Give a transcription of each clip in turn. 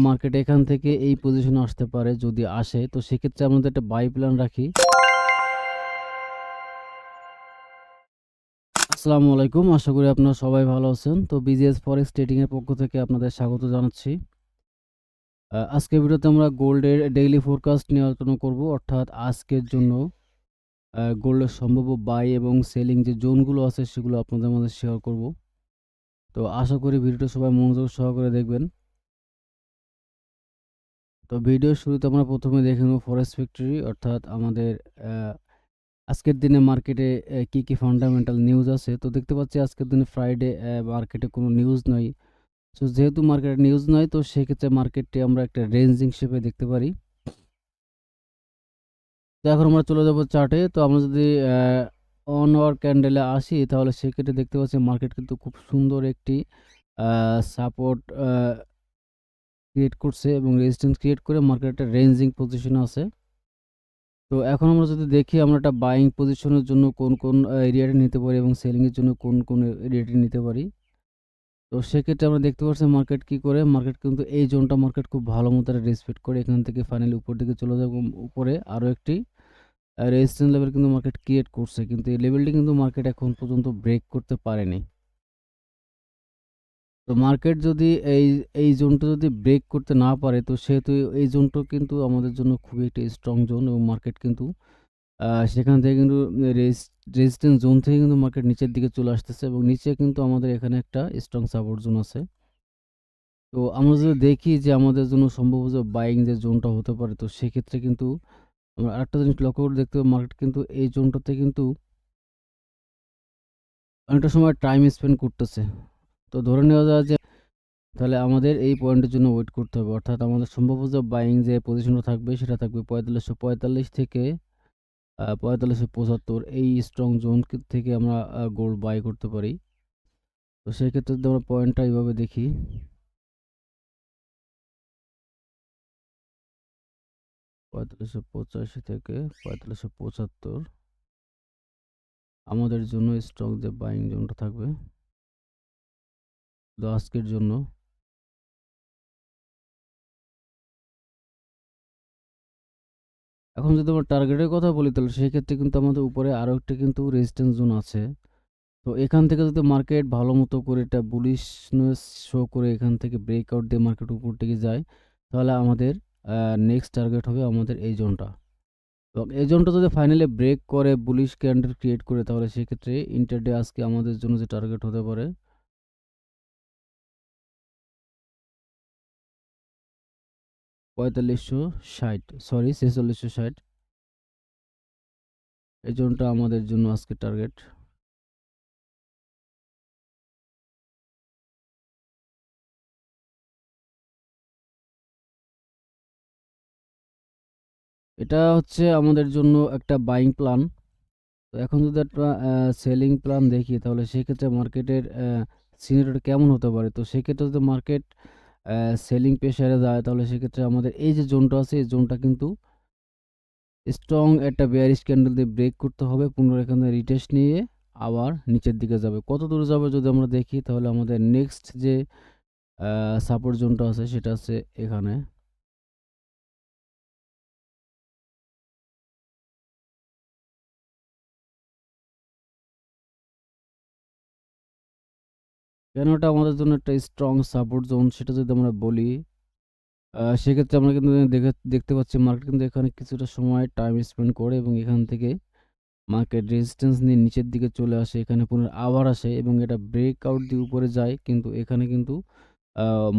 Market এখান থেকে এই পজিশনে আসতে পারে। যদি আসে তো সেক্ষেত্রে আমাদের একটা বাই প্ল্যান রাখি। আসসালামু আলাইকুম, আশা করি আপনারা সবাই ভালো আছেন। তো বিজিএস ফরেক্স ট্রেডিং এর পক্ষ থেকে আপনাদের স্বাগত জানাচ্ছি। আজকের ভিডিওতে আমরা গোল্ডের ডেইলি ফোরকাস্ট নিয়ে আলোচনা করব, অর্থাৎ আজকের জন্য গোল্ডের সম্ভাব্য বাই এবং সেলিং যে জোনগুলো আছে সেগুলো আপনাদের মধ্যে শেয়ার করব। তো আশা করি ভিডিওটা সবাই মনোযোগ সহকারে দেখবেন। তো ভিডিওর শুরুতে আমরা প্রথমে দেখে নেব ফরেক্স ফ্যাক্টরি, অর্থাৎ আমাদের আজকের দিনে মার্কেটে কি কি ফান্ডামেন্টাল নিউজ আছে। তো দেখতে পাচ্ছি আজকের দিনে ফ্রাইডে, মার্কেটে কোনো নিউজ নাই। সো যেহেতু মার্কেটে নিউজ নয় তো সেক্ষেত্রে মার্কেটটি আমরা একটা রেঞ্জিং শেপে দেখতে পারি। তো এখন আমরা চলে যাব চার্টে। তো আমরা যদি অন আওয়ার ক্যান্ডেলে আসি তাহলে সেক্ষেত্রে দেখতে পাচ্ছি মার্কেট কিন্তু খুব সুন্দর একটি সাপোর্ট ক্রিয়েট করছে এবং রেজিস্ট্যান্স ক্রিয়েট করে মার্কেটে রেঞ্জিং পজিশনে আছে। তো এখন আমরা যদি দেখি আমরা একটা বাইং পজিশনের জন্য কোন কোন এরিয়াটা নিতে পারি এবং সেলিংয়ের জন্য কোন কোন এরিয়াটি নিতে পারি। তো সেক্ষেত্রে আমরা দেখতে পাচ্ছি মার্কেট কি করে, মার্কেট কিন্তু এই জোনটা মার্কেট খুব ভালো মতো রেসপেক্ট করে এখান থেকে ফাইনালি উপর দিকে চলে যাবে। উপরে আরও একটি রেজিস্ট্যান্স লেভেল কিন্তু মার্কেট ক্রিয়েট করছে, কিন্তু এই লেভেলটি কিন্তু মার্কেট এখন পর্যন্ত ব্রেক করতে পারেনি। তো মার্কেট যদি এই এই জোনটা যদি ব্রেক করতে না পারে তো সেহেতু এই জোনটা কিন্তু আমাদের জন্য খুবই একটি স্ট্রং জোন এবং মার্কেট কিন্তু সেখান থেকে কিন্তু রেজিস্ট্যান্স জোন থেকে কিন্তু মার্কেট নিচের দিকে চলে আসতেছে এবং নিচে কিন্তু আমাদের এখানে একটা স্ট্রং সাপোর্ট জোন আছে। তো আমরা যদি দেখি যে আমাদের জন্য সম্ভবত বাইং যে জোনটা হতে পারে তো সেক্ষেত্রে কিন্তু আমরা আরেকটা জিনিস লক্ষ্য করে দেখতে পাবো, মার্কেট কিন্তু এই জোনটাতে কিন্তু অনেকটা সময় টাইম স্পেন্ড করতেছে। তো ধরে নেওয়া যায় যে তাহলে আমাদের এই পয়েন্টের জন্য ওয়েট করতে হবে, অর্থাৎ আমাদের সম্ভবত বাইং যে পজিশনটা থাকবে সেটা থাকবে 4545 থেকে 4575 এই স্ট্রং জোন থেকে আমরা গোল্ড বাই করতে পারি। তো সেক্ষেত্রে যদি আমরা পয়েন্টটা এইভাবে দেখি, 4585 থেকে 4575 আমাদের জন্য স্ট্রং যে বাইং জোনটা থাকবে তো আজকের জন্য। এখন যদি আমরা টার্গেটের কথা বলি তাহলে সেক্ষেত্রে কিন্তু আমাদের উপরে আরও একটা কিন্তু রেজিস্ট্যান্স জোন আছে। তো এখান থেকে যদি মার্কেট ভালো মতো করে এটা বুলিশনেস শো করে এখান থেকে ব্রেকআউট দিয়ে মার্কেট উপর দিকে যায় তাহলে আমাদের নেক্সট টার্গেট হবে আমাদের এই জোনটা। এবং এই জোনটা যদি ফাইনালি ব্রেক করে বুলিশ ক্যান্ডেল ক্রিয়েট করে তাহলে সেক্ষেত্রে ইন্টারডে আজকে আমাদের জন্য যে টার্গেট হতে পারে 4660 এই জোনটা আমাদের জন্য আজকে টার্গেট। এটা হচ্ছে আমাদের জন্য একটা বাইং প্ল্যান। তো এখন যদি একটা সেলিং প্ল্যান দেখি তাহলে সেক্ষেত্রে মার্কেটের সিনারিওটা কেমন হতে পারে। তো সেক্ষেত্রে যদি মার্কেট সেলিং প্রেসারে যায় তাহলে সেক্ষেত্রে আমাদের এই যে জোনটা আছে এই জোনটা কিন্তু স্ট্রং একটা বেয়ারিশ ক্যান্ডেল দিয়ে ব্রেক করতে হবে, পুনরায় এখানে রিটেস্ট নিয়ে আবার নিচের দিকে যাবে। কত দূরে যাবে যদি আমরা দেখি তাহলে আমাদের নেক্সট যে সাপোর্ট জোনটা আছে সেটা আছে এখানে। কেন এটা আমাদের জন্য একটা স্ট্রং সাপোর্ট জোন সেটা যদি আমরা বলি, সেক্ষেত্রে আমরা কিন্তু দেখতে পাচ্ছি মার্কেট কিন্তু এখানে কিছুটা সময় টাইম স্পেন্ড করে এবং এখান থেকে মার্কেট রেজিস্ট্যান্স নিয়ে নিচের দিকে চলে আসে, এখানে পুনরায় আবার আসে এবং এটা ব্রেকআউট দিয়ে উপরে যায়, কিন্তু এখানে কিন্তু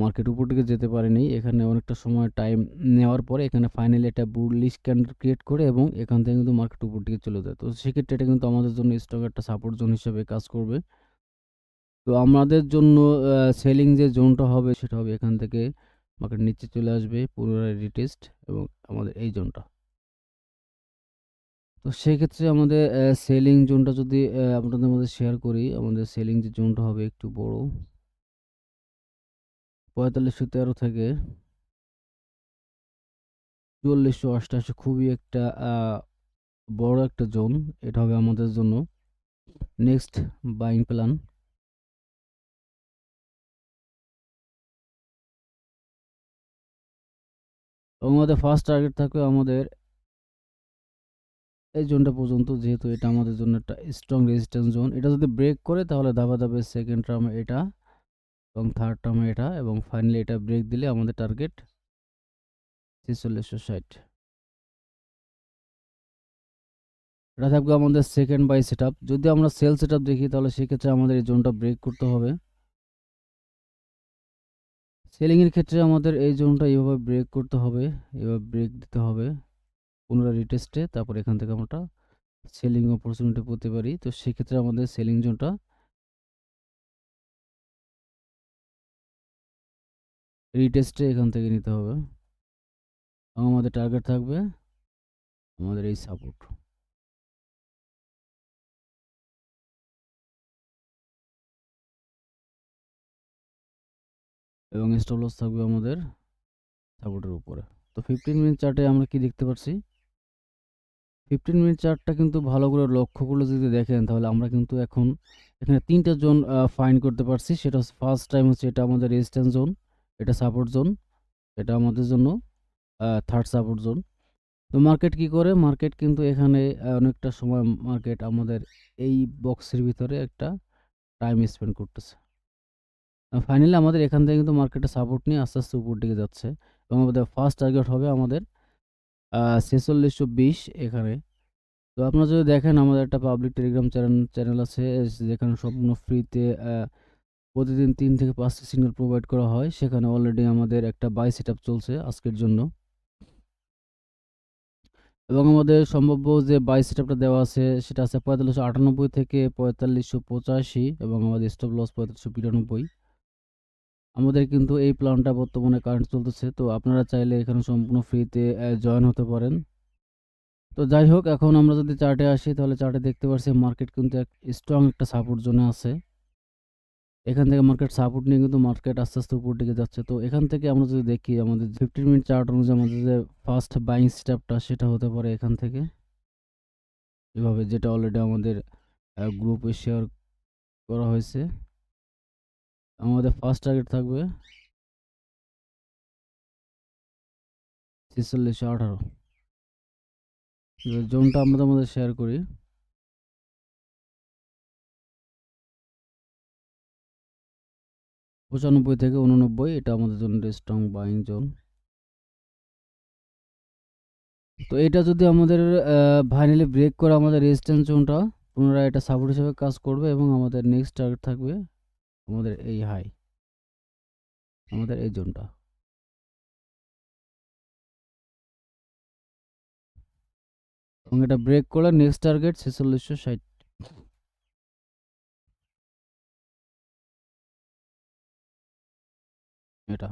মার্কেট উপর দিকে যেতে পারেনি। এখানে অনেকটা সময় টাইম নেওয়ার পরে এখানে ফাইনালি একটা বুলিশ ক্যান্ডেল ক্রিয়েট করে এবং এখান থেকে কিন্তু মার্কেট উপর দিকে চলে যায়। তো সেক্ষেত্রে এটা কিন্তু আমাদের জন্য স্ট্রং একটা সাপোর্ট জোন হিসেবে কাজ করবে। তো আমাদের জন্য সেলিং যে জোনটা হবে সেটা হবে এখান থেকে মার্কেট নিচে চলে আসবে, পুনরায় রিটেস্ট এবং আমাদের এই জোনটা। তো সেক্ষেত্রে আমাদের সেলিং জোনটা যদি আপনাদের মধ্যে শেয়ার করি, আমাদের সেলিং যে জোনটা হবে একটু বড়, 4513 থেকে 4488 খুবই একটা বড় একটা জোন। এটা হবে আমাদের জন্য নেক্সট বাইং প্ল্যান। এবং আমাদের ফার্স্ট টার্গেট থাকবে আমাদের এই জোনটা পর্যন্ত, যেহেতু এটা আমাদের জন্য একটা স্ট্রং রেজিস্ট্যান্স জোন। এটা যদি ব্রেক করে তাহলে ধাপে ধাপে সেকেন্ড টার্মে এটা এবং থার্ড টার্মে এটা এবং ফাইনালি এটা ব্রেক দিলে আমাদের টার্গেট 4660। এটা থাকবে আমাদের সেকেন্ড বাই সেটআপ। যদি আমরা সেল সেটআপ দেখি তাহলে সেক্ষেত্রে আমাদের এই জোনটা ব্রেক করতে হবে। সেলিংয়ের ক্ষেত্রে আমাদের এই জোনটা এইভাবে ব্রেক করতে হবে, এভাবে ব্রেক দিতে হবে পুনরায় রিটেস্টে, তারপর এখান থেকে আমরা সেলিং অপরচুনিটি পেতে পারি। তো সেক্ষেত্রে আমাদের সেলিং জোনটা রিটেস্টে এখান থেকে নিতে হবে এবং আমাদের টার্গেট থাকবে আমাদের এই সাপোর্ট এবং স্টপ লস থাকবে আমাদের সাপোর্টের উপরে। তো 15 মিনিট চার্টে আমরা কি দেখতে পাচ্ছি, 15 মিনিট চার্টটা কিন্তু ভালো করে লক্ষ্য করলে যদি দেখেন তাহলে আমরা কিন্তু এখন এখানে 3টা জোন ফাইন্ড করতে পারছি। সেটা হচ্ছে ফার্স্ট টাইম হচ্ছে এটা আমাদের রেজিস্ট্যান্স জোন, এটা সাপোর্ট জোন, এটা আমাদের জন্য থার্ড সাপোর্ট জোন। তো মার্কেট কি করে, মার্কেট কিন্তু এখানে অনেকটা সময় মার্কেট আমাদের এই বক্সের ভিতরে একটা টাইম স্পেন্ড করতেছে। ফাইনালি আমাদের এখান থেকে কিন্তু মার্কেটে সাপোর্ট নিয়ে আস্তে আস্তে উপর দিকে যাচ্ছে এবং আমাদের ফার্স্ট টার্গেট হবে আমাদের 4620 এখানে। তো আপনারা যদি দেখেন আমাদের একটা পাবলিক টেলিগ্রাম চ্যানেল আছে, যেখানে সম্পূর্ণ ফ্রিতে প্রতিদিন 3 থেকে 5টি সিগন্যাল প্রোভাইড করা হয়। সেখানে অলরেডি আমাদের একটা বাই সেটআপ চলছে আজকের জন্য এবং আমাদের সম্ভাব্য যে বাই সেটআপটা দেওয়া আছে সেটা আছে 4598 থেকে 4585 এবং আমাদের স্টপ লস 4592। আমাদের কিন্তু এই প্ল্যানটা বর্তমানে কারেন্ট চলতেছে। তো আপনারা চাইলে এখানে সম্পূর্ণ ফ্রিতে জয়েন হতে পারেন। তো যাই হোক, এখন আমরা যদি চার্টে আসি তাহলে চার্টে দেখতে পাচ্ছি মার্কেট কিন্তু এক স্ট্রং একটা সাপোর্ট জোনে আছে। এখান থেকে মার্কেট সাপোর্ট নিয়ে কিন্তু মার্কেট আস্তে আস্তে উপর দিকে যাচ্ছে। তো এখান থেকে আমরা যদি দেখি আমাদের 15 মিনিট চার্ট অনুযায়ী আমাদের যে ফার্স্ট বাইং স্টেপটা সেটা হতে পারে এখান থেকে এভাবে, যেটা অলরেডি আমাদের গ্রুপে শেয়ার করা হয়েছে। আমাদের ফার্স্ট টার্গেট থাকবে 4618। জোনটা আমরা আমাদের শেয়ার করি 95 থেকে 89, এটা আমাদের জন্য স্ট্রং বাইং জোন। তো এটা যদি আমাদের ফাইনালি ব্রেক করে আমাদের রেজিস্ট্যান্স জোনটা পুনরায় এটা সাপোর্ট হিসেবে কাজ করবে এবং আমাদের নেক্সট টার্গেট থাকবে আমাদের এই হাই, আমাদের এই জোনটা এবং এটা ব্রেক করলে নেক্সট টার্গেট 4660। এটা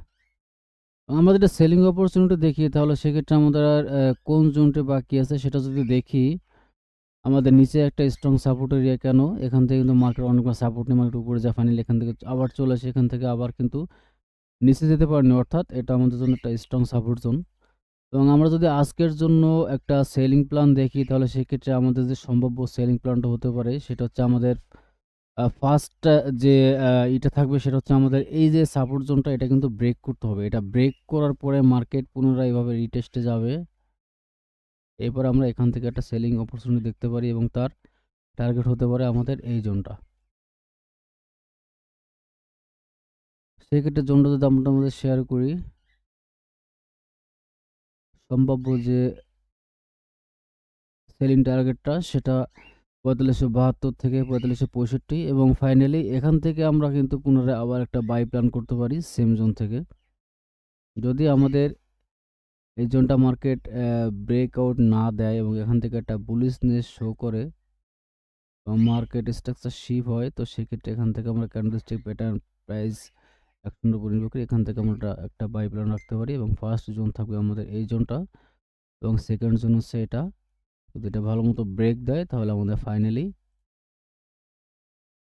আমরা যদি সেলিং অপরচুনিটি দেখি তাহলে সেক্ষেত্রে আমাদের আর কোন জোনটি বাকি আছে সেটা যদি দেখি, আমাদের নিচে একটা স্ট্রং সাপোর্ট এরিয়া, কেন এখান থেকে কিন্তু মার্কেট অনেকবার সাপোর্ট নিয়ে মার্কেট উপরে যায়, ফাইনালি এখান থেকে আবার চলে আসে, এখান থেকে আবার কিন্তু নিচে যেতে পারেনি, অর্থাৎ এটা আমাদের জন্য একটা স্ট্রং সাপোর্ট জোন। এবং আমরা যদি আজকের জন্য একটা সেলিং প্ল্যান দেখি তাহলে সেক্ষেত্রে আমাদের যে সম্ভাব্য সেলিং প্ল্যানটা হতে পারে সেটা হচ্ছে আমাদের ফার্স্ট যে এটা থাকবে সেটা হচ্ছে আমাদের এই যে সাপোর্ট জোনটা, এটা কিন্তু ব্রেক করতে হবে। এটা ব্রেক করার পরে মার্কেট পুনরায় এভাবে রিটেস্টে যাবে। এরপর আমরা এখান থেকে একটা সেলিং অপরচুনিটি দেখতে পারি এবং তার টার্গেট হতে পারে আমাদের এই জোনটা। সেক্ষেত্রে জোনটা যদি আমরা আমাদের শেয়ার করি, সম্ভাব্য যে সেলিং টার্গেটটা সেটা 4572 থেকে 4565 এবং ফাইনালি এখান থেকে আমরা কিন্তু পুনরায় আবার একটা বাই প্ল্যান করতে পারি সেম জোন থেকে। যদি আমাদের এই জোনটা মার্কেট ব্রেকআউট না দেয় এবং এখান থেকে একটা বুলিশনেস শো করে এবং মার্কেট স্ট্রাকচার শিফট হয়, তো সেক্ষেত্রে এখান থেকে আমরা ক্যান্ডেলস্টিক প্যাটার্ন প্রাইস অ্যাকশনের উপর নির্ভর করে এখান থেকে আমরা একটা বাই প্ল্যান রাখতে পারি এবং ফার্স্ট জোন থাকবে আমাদের এই জোনটা এবং সেকেন্ড জোন হচ্ছে এটা। যদি এটা ভালো মতো ব্রেক দেয় তাহলে আমাদের ফাইনালি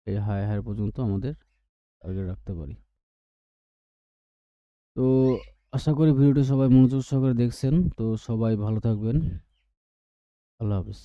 এই হাই পর্যন্ত আমাদের টার্গেট রাখতে পারি। তো আশা করি ভিডিওটি সবাই মনোযোগ সহকারে দেখছেন। তো সবাই ভালো থাকবেন। আল্লাহ হাফেজ।